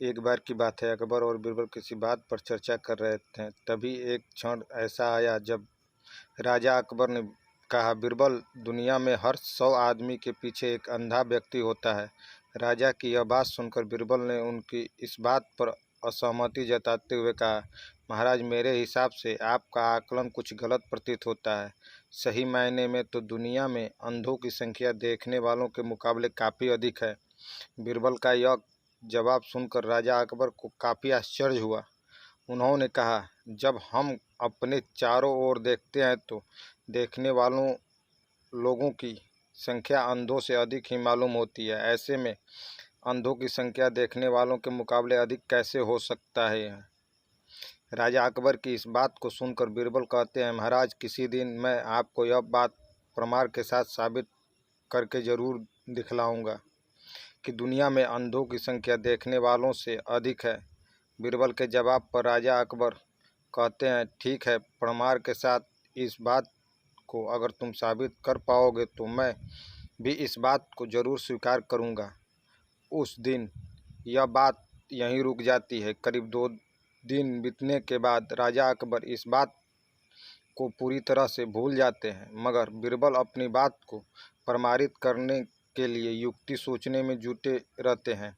एक बार की बात है, अकबर और बीरबल किसी बात पर चर्चा कर रहे थे। तभी एक क्षण ऐसा आया जब राजा अकबर ने कहा, बीरबल, दुनिया में हर 100 आदमी के पीछे एक अंधा व्यक्ति होता है। राजा की यह बात सुनकर बीरबल ने उनकी इस बात पर असहमति जताते हुए कहा, महाराज, मेरे हिसाब से आपका आकलन कुछ गलत प्रतीत होता है। सही मायने में तो दुनिया में अंधों की संख्या देखने वालों के मुकाबले काफ़ी अधिक है। बीरबल का यह जवाब सुनकर राजा अकबर को काफ़ी आश्चर्य हुआ। उन्होंने कहा, जब हम अपने चारों ओर देखते हैं तो देखने वालों लोगों की संख्या अंधों से अधिक ही मालूम होती है। ऐसे में अंधों की संख्या देखने वालों के मुकाबले अधिक कैसे हो सकता है? राजा अकबर की इस बात को सुनकर बीरबल कहते हैं, महाराज, किसी दिन मैं आपको यह बात प्रमाण के साथ साबित करके जरूर दिखलाऊंगा कि दुनिया में अंधों की संख्या देखने वालों से अधिक है। बीरबल के जवाब पर राजा अकबर कहते हैं, ठीक है, प्रमाण के साथ इस बात को अगर तुम साबित कर पाओगे तो मैं भी इस बात को जरूर स्वीकार करूंगा। उस दिन यह बात यहीं रुक जाती है। करीब 2 दिन बीतने के बाद राजा अकबर इस बात को पूरी तरह से भूल जाते हैं, मगर बीरबल अपनी बात को प्रमाणित करने के लिए युक्ति सोचने में जुटे रहते हैं।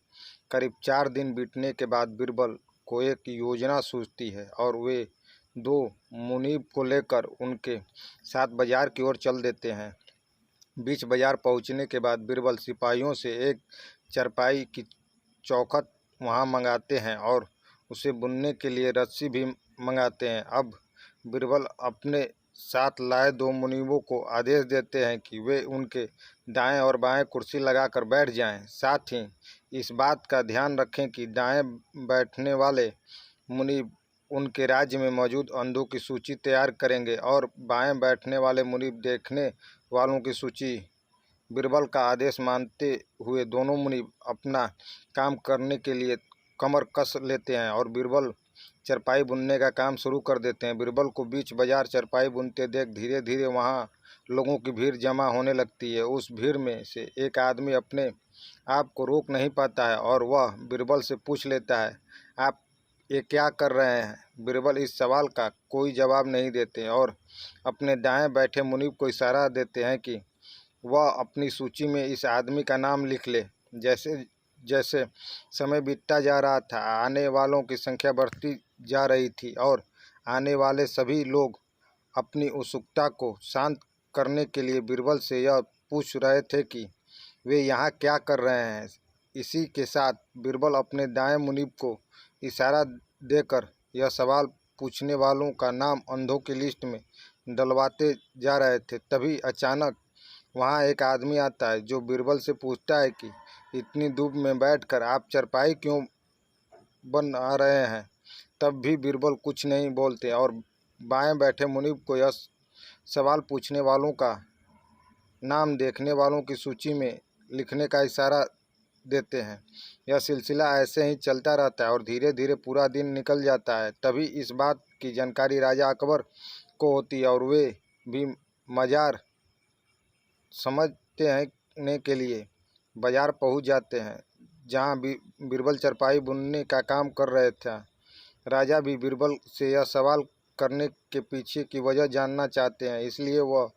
करीब 4 दिन बीतने के बाद बीरबल को एक योजना सूझती है और वे 2 मुनीब को लेकर उनके साथ बाजार की ओर चल देते हैं। बीच बाजार पहुंचने के बाद बीरबल सिपाहियों से एक चारपाई की चौखट वहां मंगाते हैं और उसे बुनने के लिए रस्सी भी मंगाते हैं। अब बीरबल अपने साथ लाए 2 मुनीबों को आदेश देते हैं कि वे उनके दाएं और बाएं कुर्सी लगाकर बैठ जाएं। साथ ही इस बात का ध्यान रखें कि दाएं बैठने वाले मुनीब उनके राज्य में मौजूद अंधों की सूची तैयार करेंगे और बाएं बैठने वाले मुनीब देखने वालों की सूची। बीरबल का आदेश मानते हुए दोनों मुनीब अपना काम करने के लिए कमर कस लेते हैं और बीरबल चारपाई बुनने का काम शुरू कर देते हैं। बीरबल को बीच बाजार चारपाई बुनते देख धीरे धीरे वहां लोगों की भीड़ जमा होने लगती है। उस भीड़ में से एक आदमी अपने आप को रोक नहीं पाता है और वह बीरबल से पूछ लेता है, आप ये क्या कर रहे हैं? बीरबल इस सवाल का कोई जवाब नहीं देते और अपने दाएं बैठे मुनीब को इशारा देते हैं कि वह अपनी सूची में इस आदमी का नाम लिख ले। जैसे जैसे समय बीतता जा रहा था, आने वालों की संख्या बढ़ती जा रही थी और आने वाले सभी लोग अपनी उत्सुकता को शांत करने के लिए बीरबल से यह पूछ रहे थे कि वे यहाँ क्या कर रहे हैं। इसी के साथ बीरबल अपने दाएं मुनीब को इशारा देकर यह सवाल पूछने वालों का नाम अंधों की लिस्ट में डलवाते जा रहे थे। तभी अचानक वहाँ एक आदमी आता है जो बीरबल से पूछता है कि इतनी धूप में बैठकर आप चारपाई क्यों बना रहे हैं? तब भी बीरबल कुछ नहीं बोलते और बाएं बैठे मुनीब को यह सवाल पूछने वालों का नाम देखने वालों की सूची में लिखने का इशारा देते हैं। यह सिलसिला ऐसे ही चलता रहता है और धीरे धीरे पूरा दिन निकल जाता है। तभी इस बात की जानकारी राजा अकबर को होती है और वे भी मजार समझने के लिए बाजार पहुंच जाते हैं, जहां बीरबल चारपाई बुनने का काम कर रहे थे। राजा भी बीरबल से यह सवाल करने के पीछे की वजह जानना चाहते हैं, इसलिए वह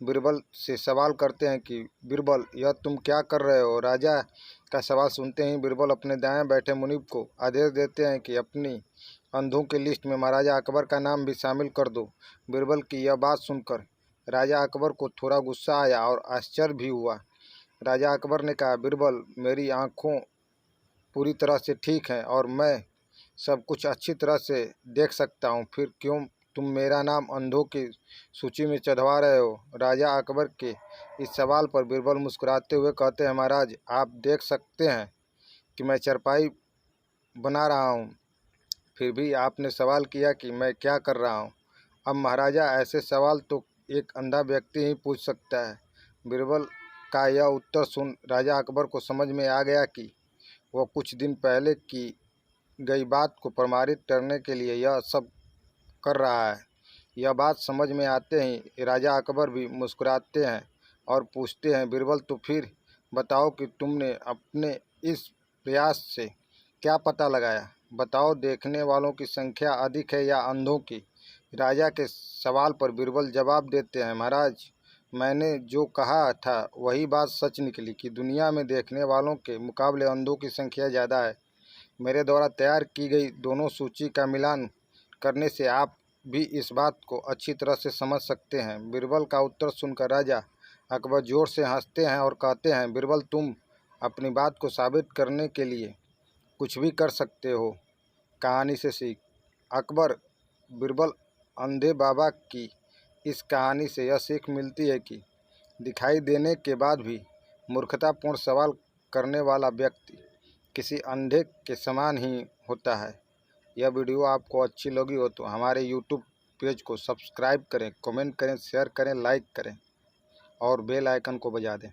बीरबल से सवाल करते हैं कि बीरबल, यह तुम क्या कर रहे हो? राजा का सवाल सुनते ही बीरबल अपने दाएं बैठे मुनीब को आदेश देते हैं कि अपनी अंधों की लिस्ट में महाराजा अकबर का नाम भी शामिल कर दो। बीरबल की यह बात सुनकर राजा अकबर को थोड़ा गुस्सा आया और आश्चर्य भी हुआ। राजा अकबर ने कहा, बीरबल, मेरी आँखों पूरी तरह से ठीक हैं और मैं सब कुछ अच्छी तरह से देख सकता हूँ, फिर क्यों तुम मेरा नाम अंधों की सूची में चढ़वा रहे हो? राजा अकबर के इस सवाल पर बीरबल मुस्कुराते हुए कहते हैं, महाराज, आप देख सकते हैं कि मैं चारपाई बना रहा हूँ, फिर भी आपने सवाल किया कि मैं क्या कर रहा हूँ। अब महाराजा, ऐसे सवाल तो एक अंधा व्यक्ति ही पूछ सकता है। बीरबल का यह उत्तर सुन राजा अकबर को समझ में आ गया कि वह कुछ दिन पहले की गई बात को प्रमाणित करने के लिए यह सब कर रहा है। यह बात समझ में आते ही राजा अकबर भी मुस्कुराते हैं और पूछते हैं, बीरबल, तो फिर बताओ कि तुमने अपने इस प्रयास से क्या पता लगाया? बताओ, देखने वालों की संख्या अधिक है या अंधों की? राजा के सवाल पर बीरबल जवाब देते हैं, महाराज, मैंने जो कहा था वही बात सच निकली कि दुनिया में देखने वालों के मुकाबले अंधों की संख्या ज़्यादा है। मेरे द्वारा तैयार की गई दोनों सूची का मिलान करने से आप भी इस बात को अच्छी तरह से समझ सकते हैं। बीरबल का उत्तर सुनकर राजा अकबर जोर से हंसते हैं और कहते हैं, बीरबल, तुम अपनी बात को साबित करने के लिए कुछ भी कर सकते हो। कहानी से सीख। अकबर बीरबल अंधे बाबा की इस कहानी से यह सीख मिलती है कि दिखाई देने के बाद भी मूर्खतापूर्ण सवाल करने वाला व्यक्ति किसी अंधे के समान ही होता है। यह वीडियो आपको अच्छी लगी हो तो हमारे यूट्यूब पेज को सब्सक्राइब करें, कमेंट करें, शेयर करें, लाइक करें और बेल आइकन को बजा दें।